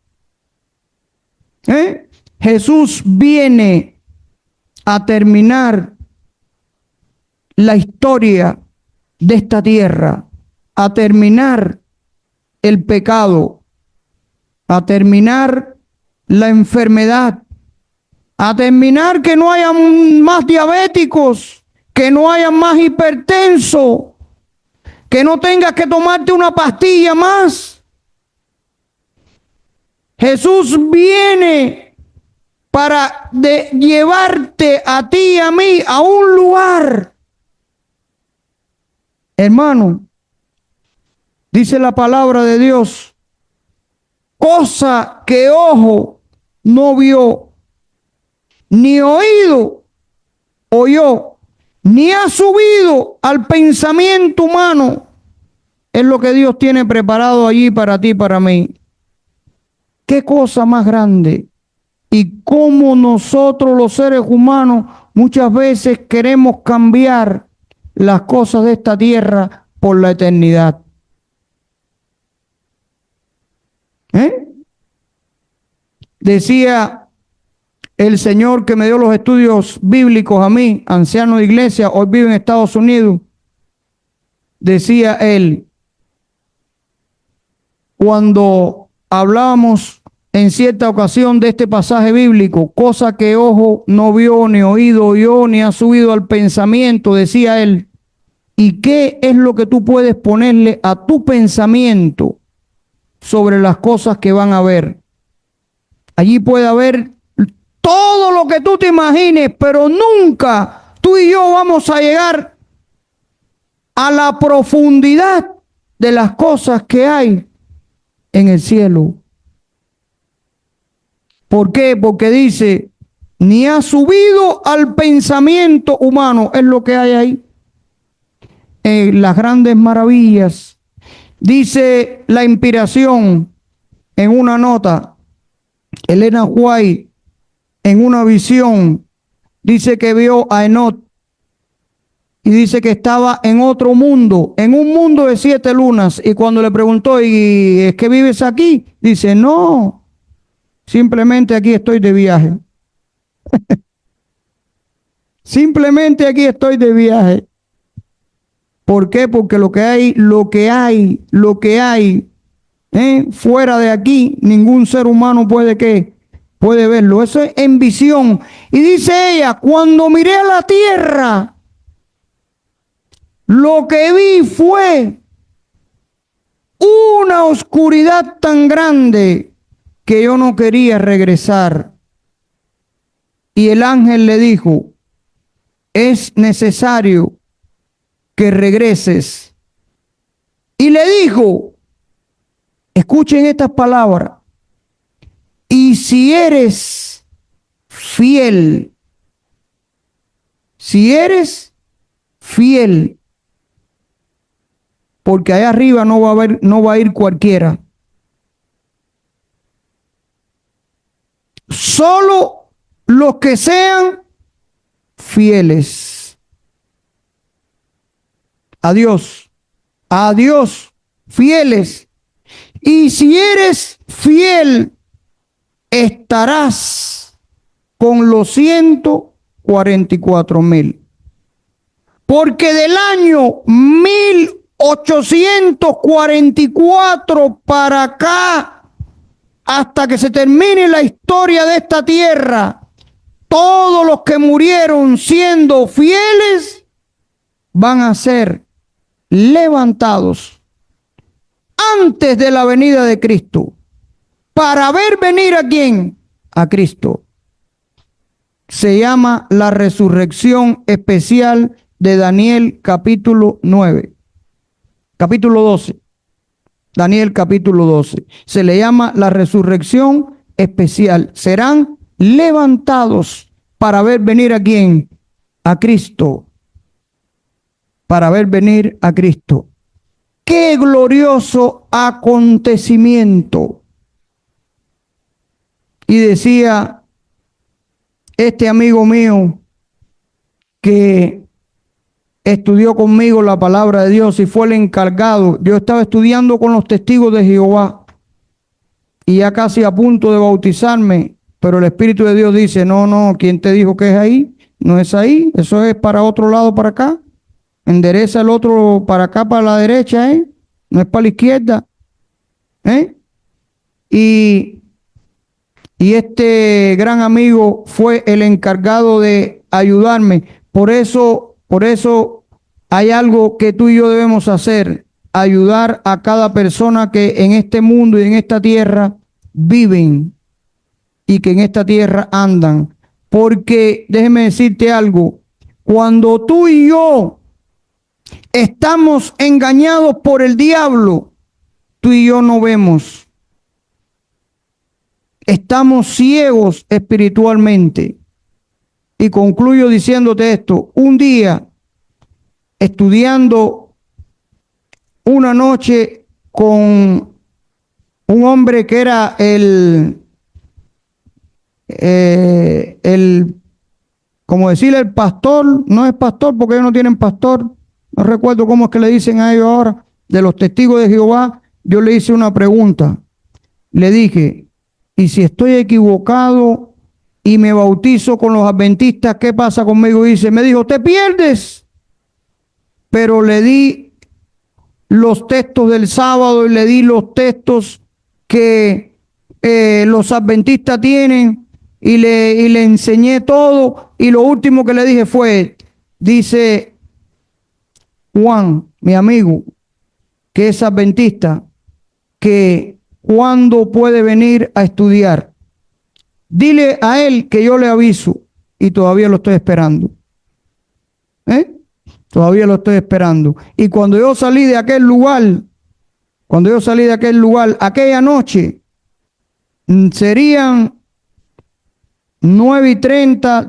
Jesús viene a terminar la historia de esta tierra, a terminar el pecado, a terminar la enfermedad, a terminar que no haya más diabéticos, que no haya más hipertensos, que no tengas que tomarte una pastilla más. Jesús viene para llevarte a ti y a mí a un lugar. Hermano, dice la palabra de Dios: cosa que ojo no vio, ni oído oyó, ni ha subido al pensamiento humano, es lo que Dios tiene preparado allí para ti y para mí. ¿Qué cosa más grande? Y cómo nosotros los seres humanos muchas veces queremos cambiar las cosas de esta tierra por la eternidad. Decía el señor que me dio los estudios bíblicos a mí, anciano de iglesia, hoy vive en Estados Unidos. Decía él, cuando hablábamos en cierta ocasión de este pasaje bíblico, cosa que ojo no vio, ni oído oyó, ni ha subido al pensamiento, decía él: ¿y qué es lo que tú puedes ponerle a tu pensamiento sobre las cosas que van a ver? Allí puede haber todo lo que tú te imagines, pero nunca tú y yo vamos a llegar a la profundidad de las cosas que hay en el cielo. ¿Por qué? Porque dice: ni ha subido al pensamiento humano, es lo que hay ahí. Las grandes maravillas. Dice la inspiración en una nota, Elena White, en una visión, dice que vio a Enoch y dice que estaba en otro mundo, en un mundo de 7 lunas. Y cuando le preguntó: ¿y es que vives aquí? Dice: no, simplemente aquí estoy de viaje. Simplemente aquí estoy de viaje. ¿Por qué? Porque lo que hay, fuera de aquí, ningún ser humano puede verlo. Eso es en visión. Y dice ella: cuando miré a la tierra, lo que vi fue una oscuridad tan grande que yo no quería regresar. Y el ángel le dijo, es necesario que regreses. Y le dijo, escuchen estas palabras, y si eres fiel, porque allá arriba no va a ir cualquiera. Solo los que sean fieles. A Dios, fieles. Y si eres fiel, estarás con los 144,000. Porque del año 1844 para acá, hasta que se termine la historia de esta tierra, todos los que murieron siendo fieles van a ser levantados antes de la venida de Cristo, para ver venir a quién, a Cristo. Se llama la resurrección especial de Daniel capítulo 9, capítulo 12. Daniel capítulo 12. Se le llama la resurrección especial. Serán levantados para ver venir a quién, a Cristo. Para ver venir a Cristo. ¡Qué glorioso acontecimiento! Y decía este amigo mío que estudió conmigo la palabra de Dios y fue el encargado. Yo estaba estudiando con los testigos de Jehová y ya casi a punto de bautizarme, pero el Espíritu de Dios dice, no, ¿quién te dijo que es ahí? No es ahí, eso es para otro lado, para acá. Endereza el otro para acá, para la derecha, no es para la izquierda. Y este gran amigo fue el encargado de ayudarme. Por eso hay algo que tú y yo debemos hacer, ayudar a cada persona que en este mundo y en esta tierra viven y que en esta tierra andan. Porque déjeme decirte algo, cuando tú y yo estamos engañados por el diablo, tú y yo no vemos. Estamos ciegos espiritualmente. Y concluyo diciéndote esto. Un día, estudiando una noche con un hombre que era como decirle el pastor, no es pastor porque ellos no tienen pastor, no recuerdo cómo es que le dicen a ellos ahora, de los testigos de Jehová. Yo le hice una pregunta, le dije, y si estoy equivocado y me bautizo con los adventistas, ¿qué pasa conmigo? Me dijo, te pierdes. Pero le di los textos del sábado y le di los textos que los adventistas tienen y le enseñé todo. Y lo último que le dije fue, dice Juan, mi amigo, que es adventista, que cuándo puede venir a estudiar. Dile a él que yo le aviso y todavía lo estoy esperando. Todavía lo estoy esperando. Y cuando yo salí de aquel lugar, aquella noche, serían 9:30,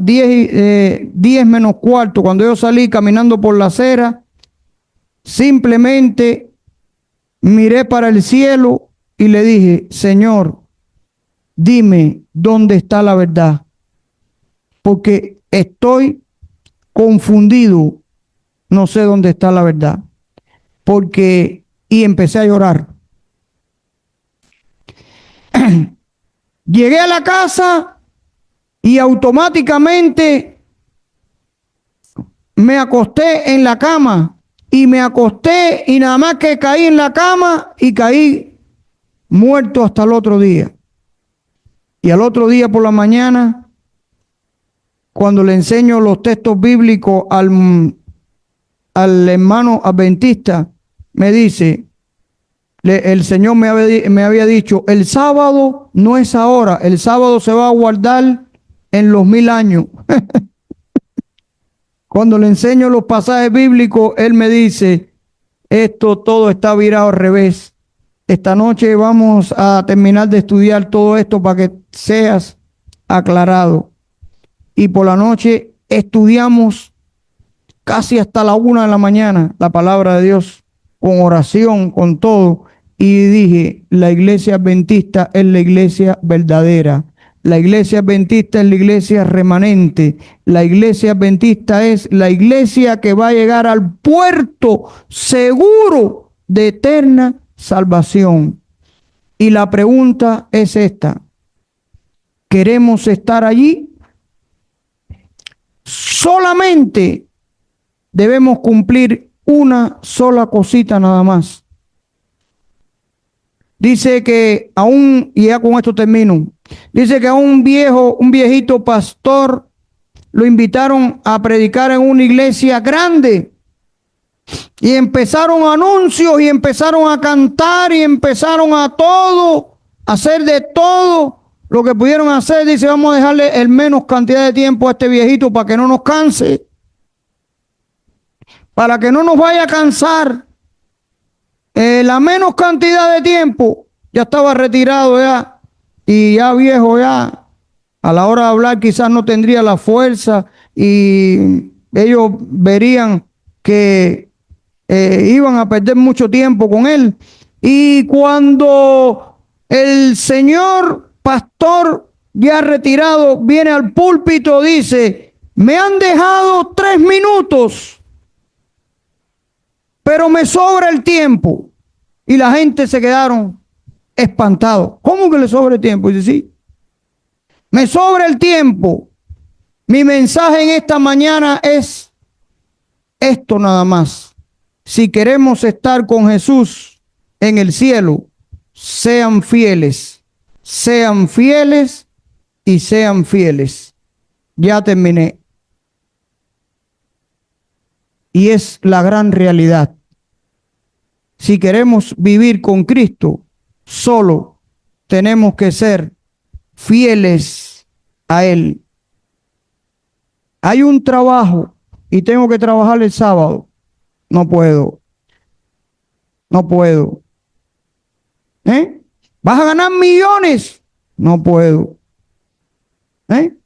10 menos cuarto, cuando yo salí caminando por la acera, simplemente miré para el cielo y le dije, Señor, dime dónde está la verdad, porque estoy confundido, no sé dónde está la verdad, y empecé a llorar. Llegué a la casa y automáticamente me acosté en la cama y nada más que caí en la cama y caí muerto hasta el otro día. Y al otro día por la mañana, cuando le enseño los textos bíblicos al hermano adventista, me dice, el Señor me había dicho, el sábado no es ahora, el sábado se va a guardar en los 1000 años. Cuando le enseño los pasajes bíblicos, Él me dice, esto todo está virado al revés. Esta noche vamos a terminar de estudiar todo esto para que seas aclarado. Y por la noche estudiamos casi hasta la 1 de la mañana la palabra de Dios, con oración, con todo. Y dije, la iglesia adventista es la iglesia verdadera. La iglesia adventista es la iglesia remanente. La iglesia adventista es la iglesia que va a llegar al puerto seguro de eterna salvación. Y la pregunta es esta: ¿queremos estar allí? Solamente debemos cumplir una sola cosita nada más. Dice que y ya con esto termino, dice que a un viejito pastor lo invitaron a predicar en una iglesia grande y empezaron anuncios y empezaron a cantar y empezaron a hacer de todo lo que pudieron hacer. Dice, vamos a dejarle el menos cantidad de tiempo a este viejito para que no nos canse, para que no nos vaya a cansar. La menos cantidad de tiempo. Ya estaba retirado ya, y ya viejo ya, a la hora de hablar quizás no tendría la fuerza, y ellos verían que iban a perder mucho tiempo con él. Y cuando el señor pastor ya retirado viene al púlpito, dice, me han dejado 3 minutos, pero me sobra el tiempo. Y la gente se quedaron espantados. ¿Cómo que le sobra el tiempo? Y dice, sí, me sobra el tiempo. Mi mensaje en esta mañana es esto nada más. Si queremos estar con Jesús en el cielo, sean fieles y sean fieles. Ya terminé. Y es la gran realidad. Si queremos vivir con Cristo, solo tenemos que ser fieles a Él. Hay un trabajo y tengo que trabajar el sábado. No puedo. ¿Vas a ganar millones? No puedo.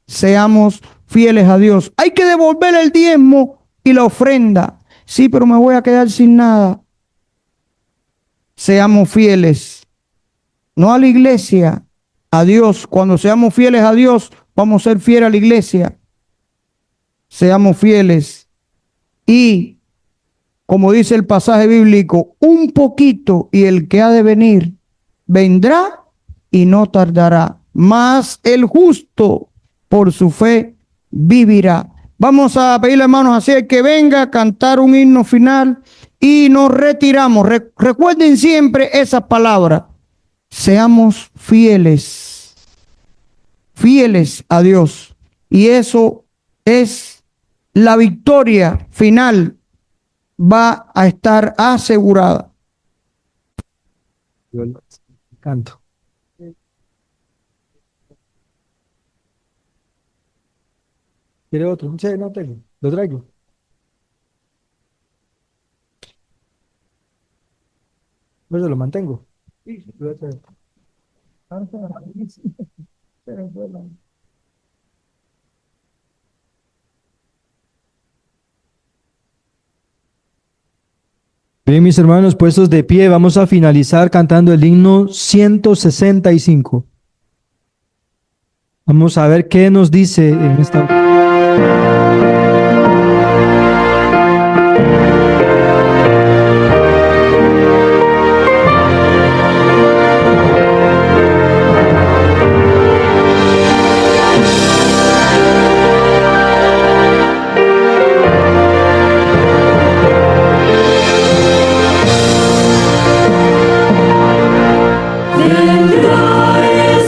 Seamos fieles a Dios. Hay que devolver el diezmo y la ofrenda. Sí, pero me voy a quedar sin nada. Seamos fieles, no a la iglesia, a Dios. Cuando seamos fieles a Dios, vamos a ser fieles a la iglesia. Seamos fieles. Y, como dice el pasaje bíblico, un poquito y el que ha de venir, vendrá y no tardará. Mas el justo por su fe vivirá. Vamos a pedirle, hermanos, así el que venga a cantar un himno final. Y nos retiramos. Recuerden siempre esas palabras. Seamos fieles a Dios. Y eso es la victoria final. Va a estar asegurada. Yo canto. ¿Quiere otro? Sí, no tengo. Lo traigo. Pues lo mantengo. Sí, lo voy a traer. Bien, mis hermanos, puestos de pie, vamos a finalizar cantando el himno 165. Vamos a ver qué nos dice en esta...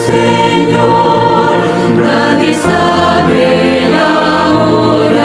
Señor, nadie sabe la hora.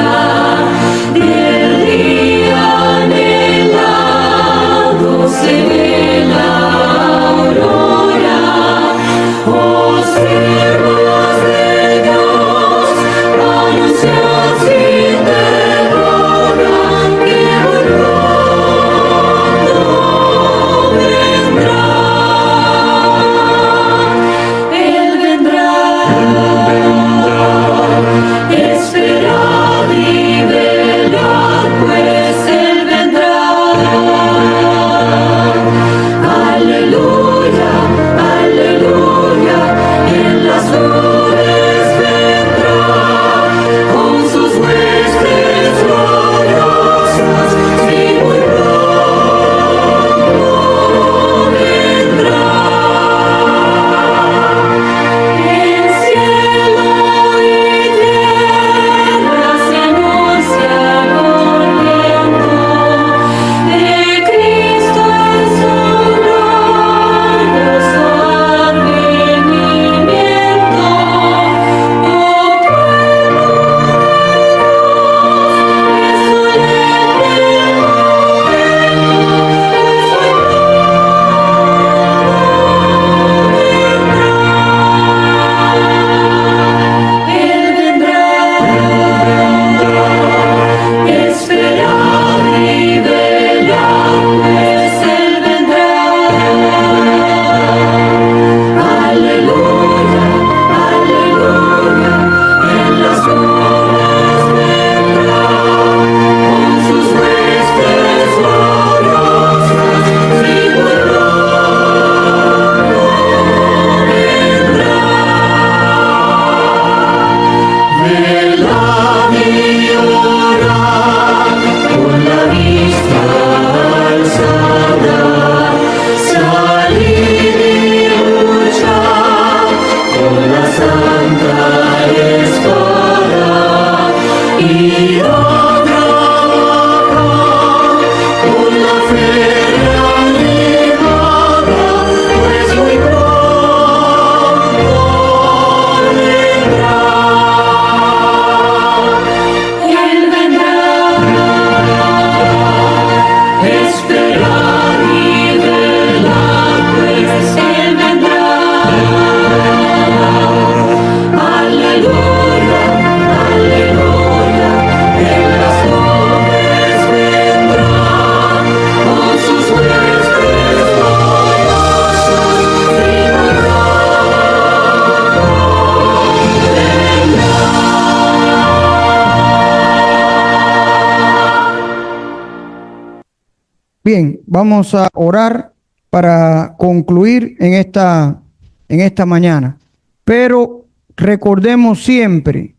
Bien, vamos a orar para concluir en esta mañana. Pero recordemos siempre,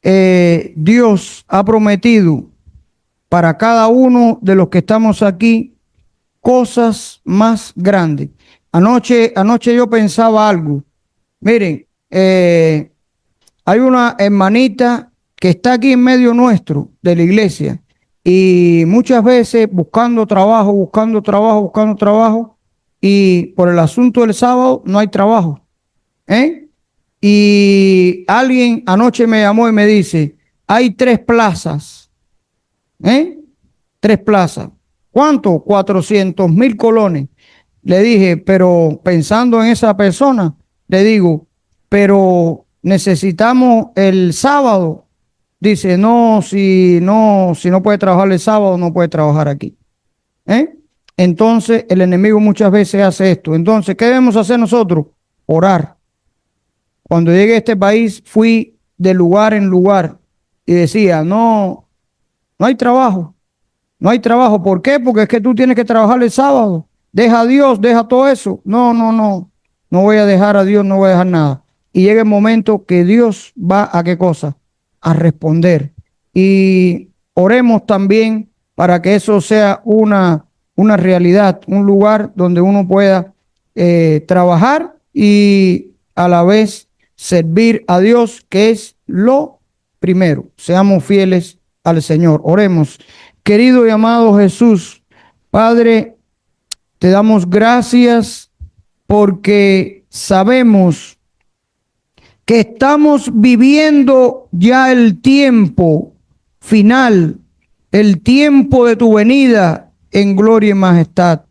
Dios ha prometido para cada uno de los que estamos aquí cosas más grandes. Anoche yo pensaba algo. Miren, hay una hermanita que está aquí en medio nuestro de la iglesia y muchas veces buscando trabajo y por el asunto del sábado no hay trabajo, ¿eh? Y alguien anoche me llamó y me dice, hay 3 plazas, ¿eh? 3 plazas. ¿Cuánto? 400,000 colones. Le dije, pero pensando en esa persona, le digo, pero necesitamos el sábado. Dice, si no puede trabajar el sábado, no puede trabajar aquí. ¿Eh? Entonces, el enemigo muchas veces hace esto. Entonces, ¿qué debemos hacer nosotros? Orar. Cuando llegué a este país, fui de lugar en lugar y decía, no hay trabajo. No hay trabajo. ¿Por qué? Porque es que tú tienes que trabajar el sábado. Deja a Dios, deja todo eso. No. No voy a dejar a Dios, no voy a dejar nada. Y llega el momento que Dios va a qué cosa? A responder. Y oremos también para que eso sea una realidad, un lugar donde uno pueda trabajar y a la vez servir a Dios, que es lo primero. Seamos fieles al Señor. Oremos. Querido y amado Jesús, Padre, te damos gracias porque sabemos que estamos viviendo ya el tiempo final, el tiempo de tu venida en gloria y majestad.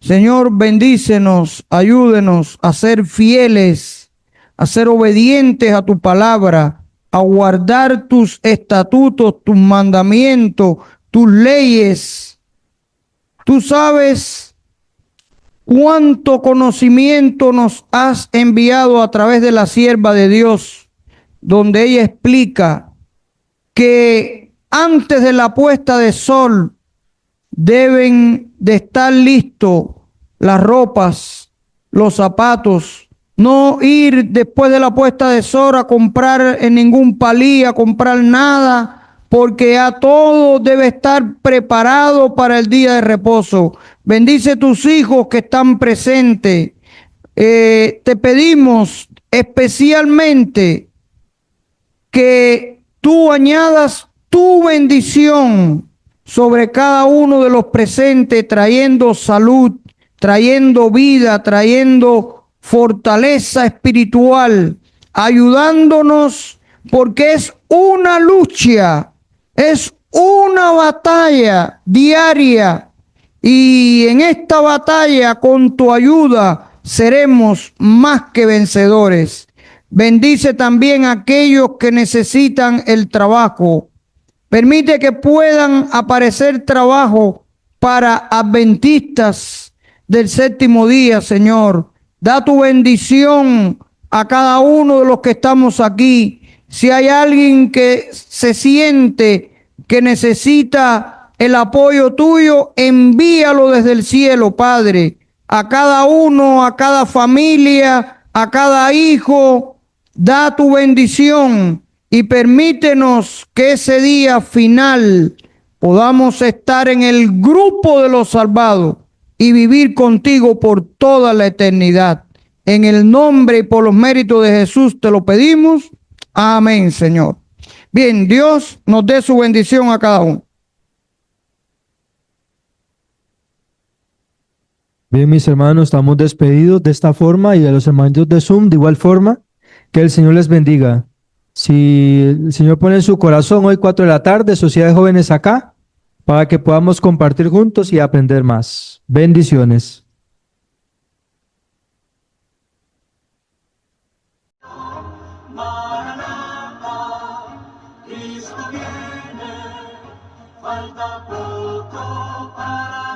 Señor, bendícenos, ayúdenos a ser fieles, a ser obedientes a tu palabra, a guardar tus estatutos, tus mandamientos, tus leyes. Tú sabes cuánto conocimiento nos has enviado a través de la sierva de Dios, donde ella explica que antes de la puesta de sol deben de estar listos las ropas, los zapatos, no ir después de la puesta de sol a comprar en ningún palí, a comprar nada, porque a todo debe estar preparado para el día de reposo. Bendice tus hijos que están presentes. Te pedimos especialmente que tú añadas tu bendición sobre cada uno de los presentes, trayendo salud, trayendo vida, trayendo fortaleza espiritual, ayudándonos, porque es una lucha, es una batalla diaria, y en esta batalla con tu ayuda seremos más que vencedores. Bendice también a aquellos que necesitan el trabajo. Permite que puedan aparecer trabajo para adventistas del séptimo día, Señor. Da tu bendición a cada uno de los que estamos aquí. Si hay alguien que se siente que necesita el apoyo tuyo, envíalo desde el cielo, Padre. A cada uno, a cada familia, a cada hijo, da tu bendición. Y permítenos que ese día final podamos estar en el grupo de los salvados y vivir contigo por toda la eternidad. En el nombre y por los méritos de Jesús te lo pedimos. Amén, Señor. Bien, Dios nos dé su bendición a cada uno. Bien, mis hermanos, estamos despedidos de esta forma y a los hermanos de Zoom de igual forma. Que el Señor les bendiga. Si el Señor pone en su corazón hoy 4 de la tarde, Sociedad de Jóvenes acá, para que podamos compartir juntos y aprender más. Bendiciones. Maranatha, Cristo viene, falta poco para